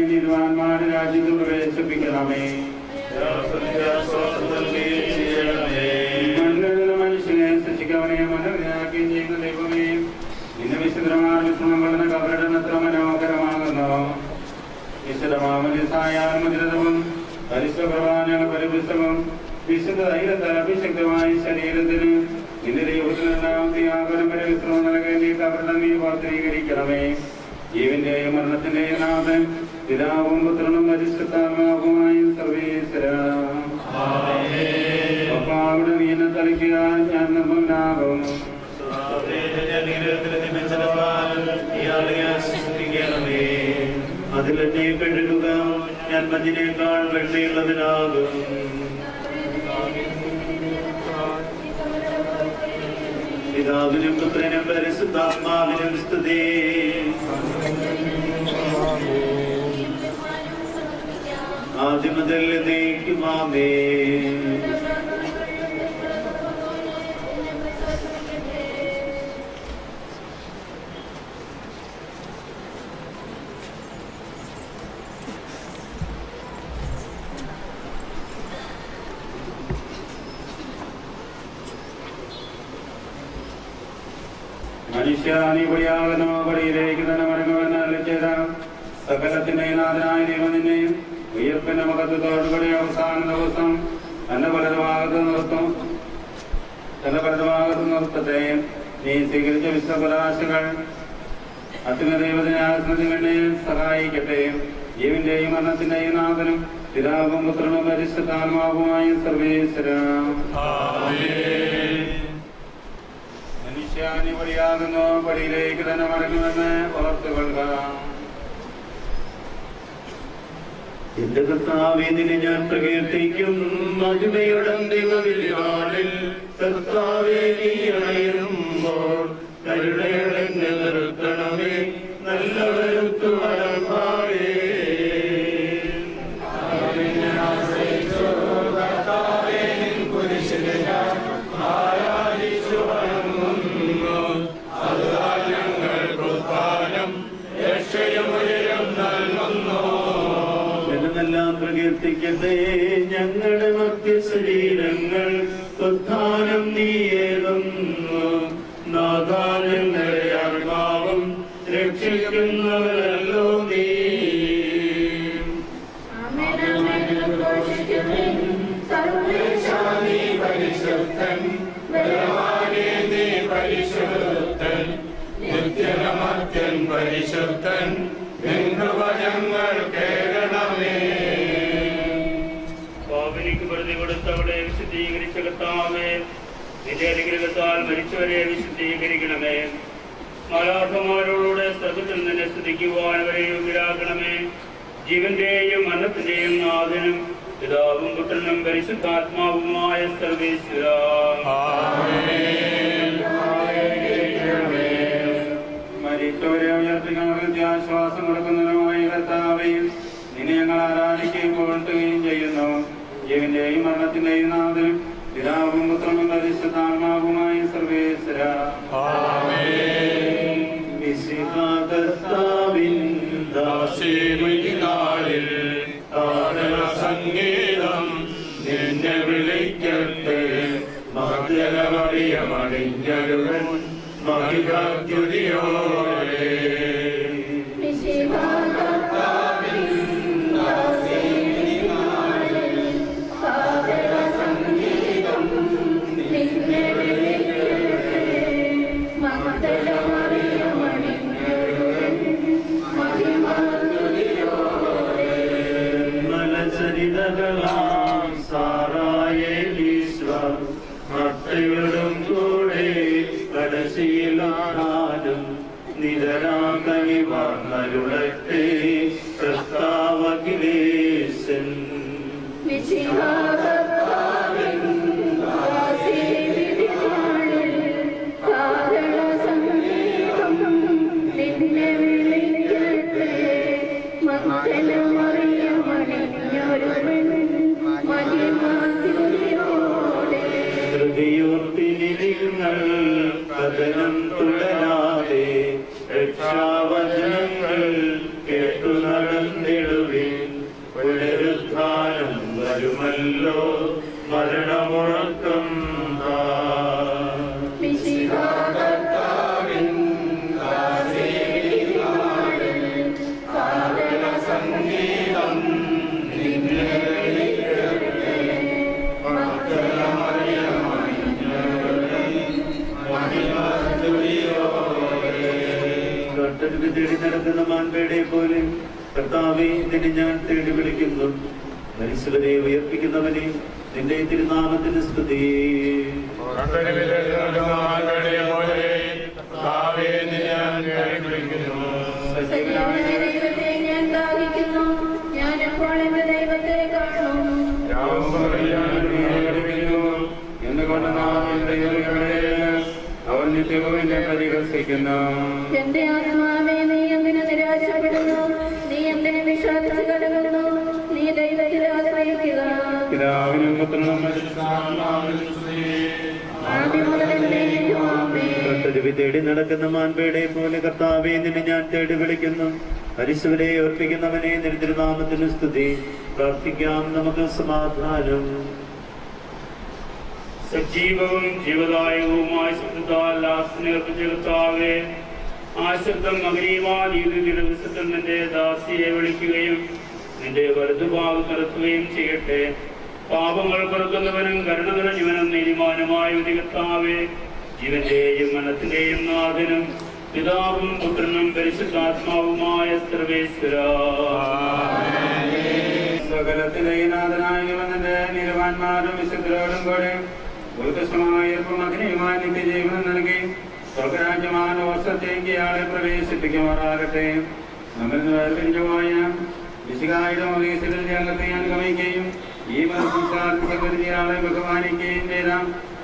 നീതിവാന്മാരുടെ രാജ്യത്ത് പ്രവേശിപ്പിക്കണമേ. മനുഷ്യനെ സൃഷ്ടിക്കവനെ മനോഹരനാക്കുകയും ചെയ്യുന്ന ദൈവമേ, ഇന്ന് വിശുദ്ധമായ വിശ്രമം കവരുടെ എത്ര മനോഹരമാകുന്നു. വിശുദ്ധമാമലിസായാലും പരിശുദ്ധപ്രവാചക പരിപുസ്തകം വിശുദ്ധ ധൈര്യത്താൽ അഭിഷക്തമായ ശരീരത്തിന് നിന്റെ ദൈവത്തിനെല്ലാം ത്യാഗപരമ്പര വിശ്രമം നൽകേണ്ടി കവരുടെ നീ വാർത്തീകരിക്കണമേ. ജീവന്റെയും മരണത്തിന്റെയും നാഥൻ പിതാവും പുത്രനും പരിശുദ്ധാത്മാവുമായി സർവേശ്വര. അവിടെ നീനെ തളിക്കുക ഞാൻ നിർമ്മലാകും. അതിലെന്നെ കഴുകുക, ഞാൻ മഞ്ഞിനേക്കാൾ വെണ്ണയുള്ളതിനാകും. പിതാവിനും പുത്രനും പരിശുദ്ധാത്മാവിനും സ്തുതി. ആദ്യം മുതൽ എന്നേക്കുമാമേ. മനുഷ്യ നീ പൊടിയാകുന്നു, പൊടിയിലേക്ക് തന്നെ മടങ്ങുമെന്ന് അരുളിച്ചെയ്ത സകലത്തിന്റെ നാഥനായ ദൈവം നിന്നെയും ഉയർപ്പിന്റെ മഹത്വത്തോടുകൂടി അവസാന ദിവസം തന്റെ വലതുഭാഗത്ത് നിർത്തത്തെ നീ സ്വീകരിച്ച വിശ്വപരാശകൾ അത്യുന്ന ദൈവത്തിനെ സഹായിക്കട്ടെ. ജീവന്റെയും മരണത്തിന്റെയും നാഥനും പിതാവും പുത്രനും പരിശുദ്ധാത്മാവുമായ സർവേശ്വര. മനുഷ്യാനി പടിയാകുന്നു, പടിയിലേക്ക് തന്നെ മടങ്ങുമെന്ന് ഓർത്തുകൊള്ളുക. എന്റെ കർത്താവേ, നിന്നെ ഞാൻ പ്രകീർത്തിക്കും. മഹിമയുടെ ദൈവവിളിവാളിൽ കർത്താവേ, നീ അണയുമ്പോൾ കരുണയുടെ നിർത്തണമേ. നല്ലവരുത്തു വരമ്പാടേ എല്ലാം പ്രകീർത്തിക്കട്ടെ. ഞങ്ങളുടെ മധ്യശരീരങ്ങൾ ഉത്ഥാനം നീയേകുന്നു. നാഥാ, ഞങ്ങളുടെ ആത്മാവും രക്ഷിക്കുന്നവരല്ലോ നീ. പരിശുദ്ധൻ നിത്യനമത്യൻ പരിശുദ്ധൻ ഞങ്ങൾ കേൾക്കണമേ. പാപിനിക്ക് വെറുതെ കൊടുത്തവളെ വിശുദ്ധീകരിച്ച കർത്താവേ, നിന്റെ അനുഗ്രഹത്താൽ മരിച്ചവരെ വിശുദ്ധീകരിക്കണമേ. മാലാഖമാരോടുകൂടെ സ്വർഗ്ഗത്തിൽ നിന്നെ സ്തുതിക്കുവാൻ അവരെ യോഗ്യരാക്കണമേ. ജീവന്റെയും മരണത്തിന്റെയും നാഥനും പിതാവും പുത്രനും പരിശുദ്ധാത്മാവുമായ സർവേശ്വര. മരിച്ചവരെ ഉയർത്തിക്കുന്നവർക്ക് ആശ്വാസം കൊടുക്കുന്നതിനുമായ കർത്താവേ, നിന്നെ ഞങ്ങൾ ആരാധിക്കുകയും പുകഴ്ത്തുകയും ചെയ്യുന്നു. ജീവന്റെയും മരണത്തിന്റെയും നാഥനും പിതാവും പുത്രനും പരിശുദ്ധാത്മാവുമായ സർവേശ്വര. കർത്താവിൻ ദാസീനാളിൽ സംഗീതം നിന്നെ വിളിക്കട്ടെ. മധ്യമണിയമണിഞ്ഞരുവൻ മഹികാദ്യുതിയോടെ മലചരിതകളാം സാറായേലീശ്വ മത്തയോടും കൂടെ കടശീലാനും നിതരാം കനിവാർന്നരുളത്തെ പ്രസ്താവകിലേശൻ. ഹൃദയോർത്തിനിങ്ങൾ കഥനം തുടരാതെ രക്ഷാവചനങ്ങൾ തേടി നടക്കുന്ന മാൻപേടെ പോലെ കർത്താവേ നിന്നെ ഞാൻ തേടി വിളിക്കുന്നു. മരിച്ചവരെ ഉയർപ്പിക്കുന്നവനെ നിന്റെ തിരുനാമത്തിന് സ്തുതി. അവൻ നിത്യവും എന്നെ പരിഹസിക്കുന്നു. എന്റെ ആത്മാവേ നീ എന്തിനു നിരാശപ്പെടുന്നു? നീ എന്തിനു വിശ്വാസം കടന്നു? നീ ദൈവത്തിൽ ആശ്രയിക്കുക. പിതാവിനും പുത്രനും തേടി നടക്കുന്ന മാൻപേടെ പോലെ കർത്താവേ നിന്നെ ഞാൻ തേടി വിളിക്കുന്നു. ഹരിസുവരെ ഓർപ്പിക്കുന്നവനെ നിന്റെ തിരുനാമത്തിന് സ്തുതി. പ്രാർത്ഥിക്കാം നമുക്ക് സമാധാനം. സജീവവും ജീവദായകവുമായ ശബ്ദത്താൽ ആസ്നേഹിച്ച കർത്താവേ, ആശബ്ദം അഗ്നിയുവാൻ ഇത് ദിവസത്തിൽ നിന്റെ ദാസിയെ വിളിക്കുകയും നിന്റെ വലതുഭാഗം നിർത്തുകയും ചെയ്യട്ടെ. പാപങ്ങൾ പൊറുക്കുന്നവനും കരുണ നിറഞ്ഞവനും നീതിമാനുമായ കർത്താവേ, ജീവന്റെയും മനത്തിന്റെയും നാഥനും പിതാവും പുത്രനും പരിശുദ്ധാത്മാവുമായ സർവേശ്വരാ, സകലത്തിലെ നാഥനായവന്റെ നിരവാന്മാരും വിശുദ്ധരോടും കൂടെ ഉത്കൃഷ്ടമായ അഗ്നിയുമായി നിത്യജീവനം നൽകി സ്വർഗരാജ്യமான വർഷത്തേക്ക് ആളെ പ്രവേശിപ്പിക്കുമാറാകട്ടെ. നമ്മിൽ നിന്ന് വേർപിരിഞ്ഞുപോയ വിശുകായുടെ മകേശ്വരന്റെ അംഗത്തെ അനുഗമിക്കുകയും ഈ ആളെ ബഹുമാനിക്കുകയും ചെയ്ത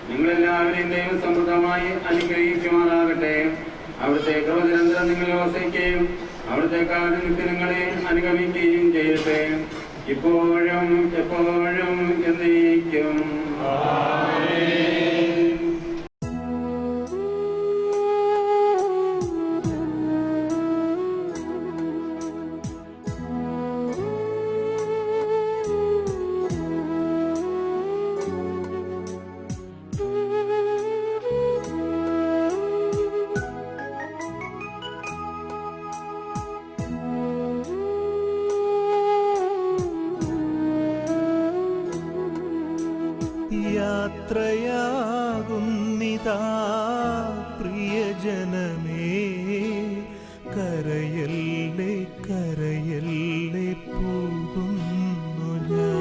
നിങ്ങളെല്ലാവരെയും ദൈവം സമൃദ്ധമായി അനുഗ്രഹിക്കുമാറാകട്ടെ. അവിടുത്തെ ക്രമനിരന്തരം നിങ്ങളെ വസിക്കുകയും അവിടുത്തെ കാലനിത്യങ്ങളെ അനുഗമിക്കുകയും ചെയ്യട്ടെ, ഇപ്പോഴും എപ്പോഴും എന്നേക്കും. യാത്രയാകുന്നിതാ പ്രിയജനമേ, കരയല്ലേ കരയല്ലേ പോകുന്നു ഞാൻ.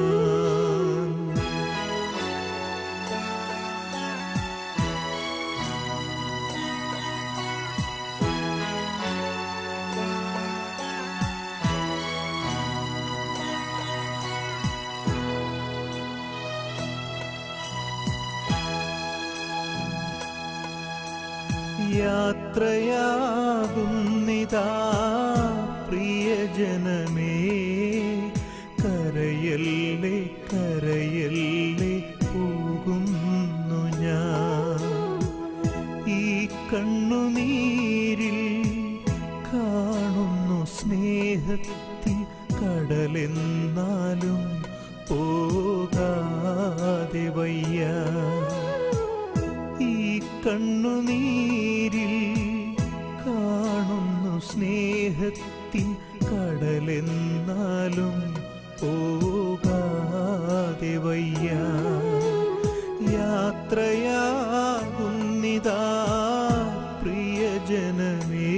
യാത്രയാകുന്നിതാ പ്രിയജനമേ, കരയല്ലേ കരയല്ലേ പോകുന്നു ഞാൻ. ഈ കണ്ണുനീരിൽ കാണുന്നു സ്നേഹത്തിൻ കടലെന്നാലും പോകാതെ വയ്യ. ഈ കണ്ണുനീരിൽ കാണുന്നു സ്നേഹത്തിൻ കടലെന്നാലും പോകാതെ വയ്യ. യാത്രയാകുന്നിതാ പ്രിയജനമേ,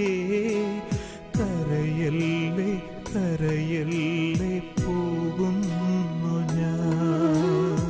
കരയല്ലേ കരയല്ലേ പോകുന്നു ഞാൻ.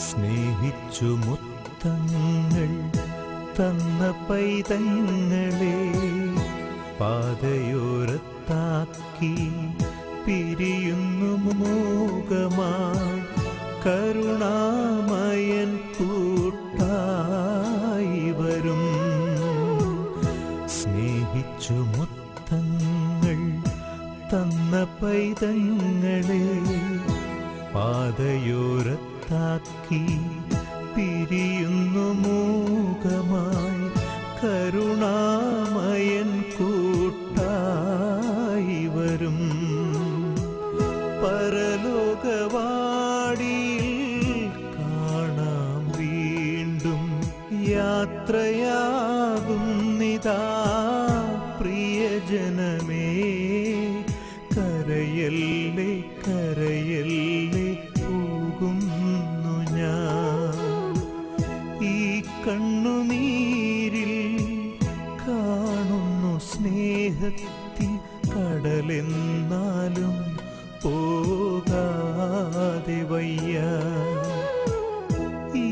സ്നേഹിച്ചു മുത്തങ്ങൾ തന്ന പൈതങ്ങളെ പാതയോരത്താക്കി പിരിയുന്നു മോഹമായി കരുണാമയൻ കൂട്ടായി വരും. സ്നേഹിച്ചു മുത്തങ്ങൾ തന്ന പൈതങ്ങളെ പാതയോരത്താക്കി പിരിയുന്നു മൂകമായി കരുണാമയൻ കൂട്ടായി വരും. വാടിയിൽ കാണാം വീണ്ടും. യാത്രയാകുന്നിതാ പ്രിയജനമേ, കരയല്ലേ കരയല്ലേ പോകുന്നു ഞാൻ. ഈ കണ്ണുനീരിൽ കാണുന്നു സ്നേഹത്തിൻ കടലെന്നാലും പോകാതെ വയ്യ. ഈ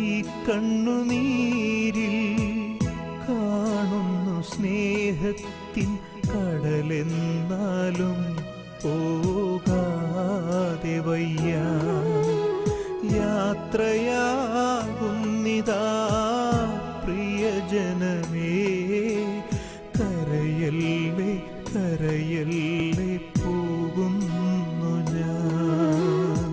കണ്ണുനീരിൽ കാണുന്നു സ്നേഹത്തിൻ കടലെന്നാലും പോകാതെ വയ്യ. യാത്രയാകുന്നിതാ പ്രിയജനമേ, കരയല്ലേ കരയല്ലേ പോകുന്നു ഞാൻ.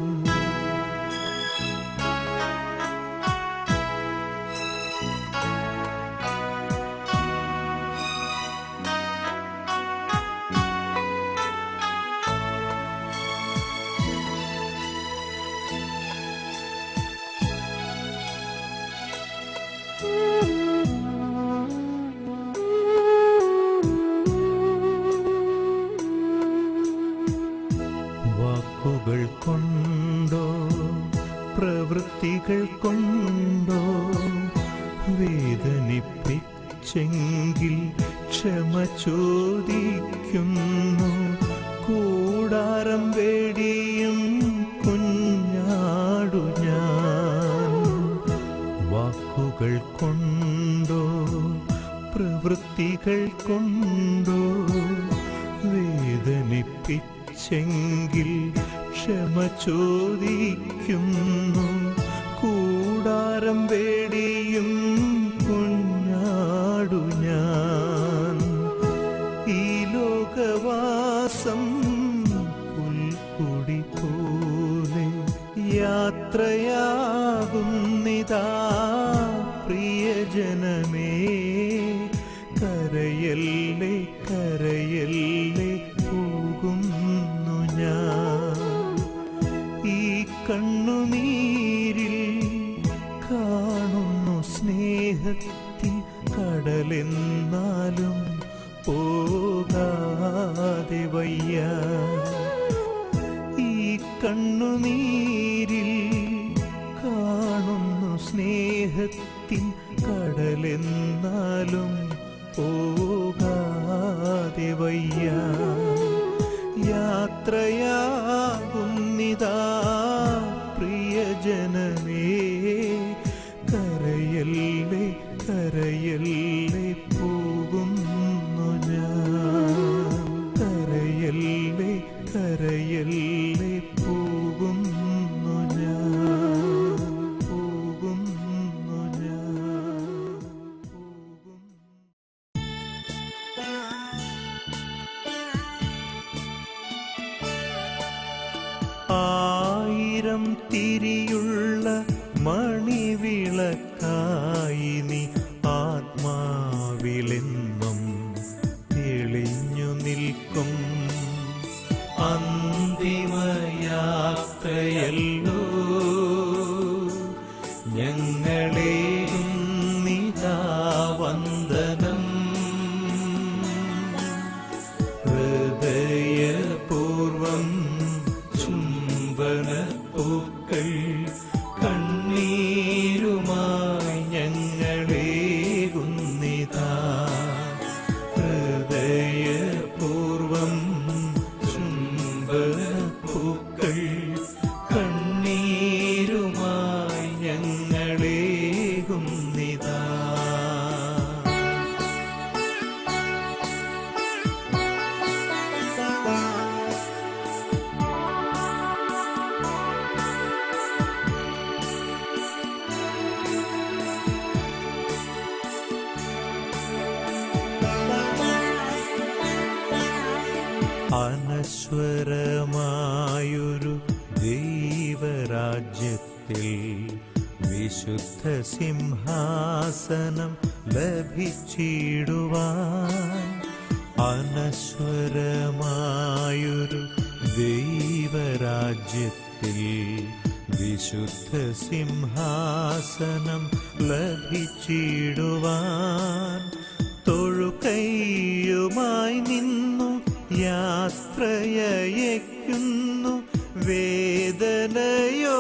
വാക്കുകൾ കൊണ്ടോ പ്രവൃത്തികൾ കൊണ്ടോ വേദനിപ്പിച്ചെങ്കിൽ ക്ഷമ ചോദിക്കുന്നു. കൂടാരം വേടിയും കുഞ്ഞാടു ഞാൻ. വാക്കുകൾ കൊണ്ടോ പ്രവൃത്തികൾ കൊണ്ടോ വേദനിപ്പിച്ചെങ്കിൽ ക്ഷമ ചോദിക്കുന്നു. കൂടാരം വേടിയും കുഞ്ഞാടു ഞാൻ. ഈ ലോകവാസം പുൽക്കൊടി പോലെ യാത്രയാകുന്നിതാ പ്രിയജനമേ, കരയല്ലേ കരയല്ലേ പോകുന്നു ഞാൻ. ഈ കണ്ണുനീരിൽ കാണുന്നു സ്നേഹത്തിൻ കടലെന്നാലും പോകാതെ വയ്യ. ഈ കണ്ണുനീരിൽ കാണുന്നു സ്നേഹത്തിൻ കടലെന്നാലും പോകാതെ വയ്യ. യാത്രയാകുന്നിതാ പ്രിയജനമേ, കരയല്ലേ കരയല്ലേ പോകുന്നു ഞാൻ. കരയല്ലേ കരയല്ലേ പോകുന്നു ഞാൻ. പോകുന്നു ഞാൻ. ആയിരം തിരിയുള്ള മണിവിളക്കായി നീ ആത്മാവിലെന്നും തെളിഞ്ഞു നിൽക്കും. അന്തിമയാത്രയല്ലോ ഞങ്ങളേകും നിതാ വന്ദനം. ഹൃദയപൂർവം ചുംബനപ്പൂക്കൾ കണ്ണീരുമായി ഞങ്ങളേകുന്നിതാ. ഹൃദയപൂർവം ചുംബനപ്പൂക്കൾ കണ്ണീരുമായി ഞങ്ങളേകുന്നിതാ. അനശ്വരമായൊരു ദൈവരാജ്യത്തിൽ വിശുദ്ധ സിംഹാസനം ലഭിച്ചിടുവാൻ. അനശ്വരമായൊരു ദൈവരാജ്യത്തിൽ വിശുദ്ധ സിംഹാസനം ലഭിച്ചിടുവാൻ തൊഴുകൈയുമായി നിന്നു യാത്രയയക്കുന്നു വേദനയോ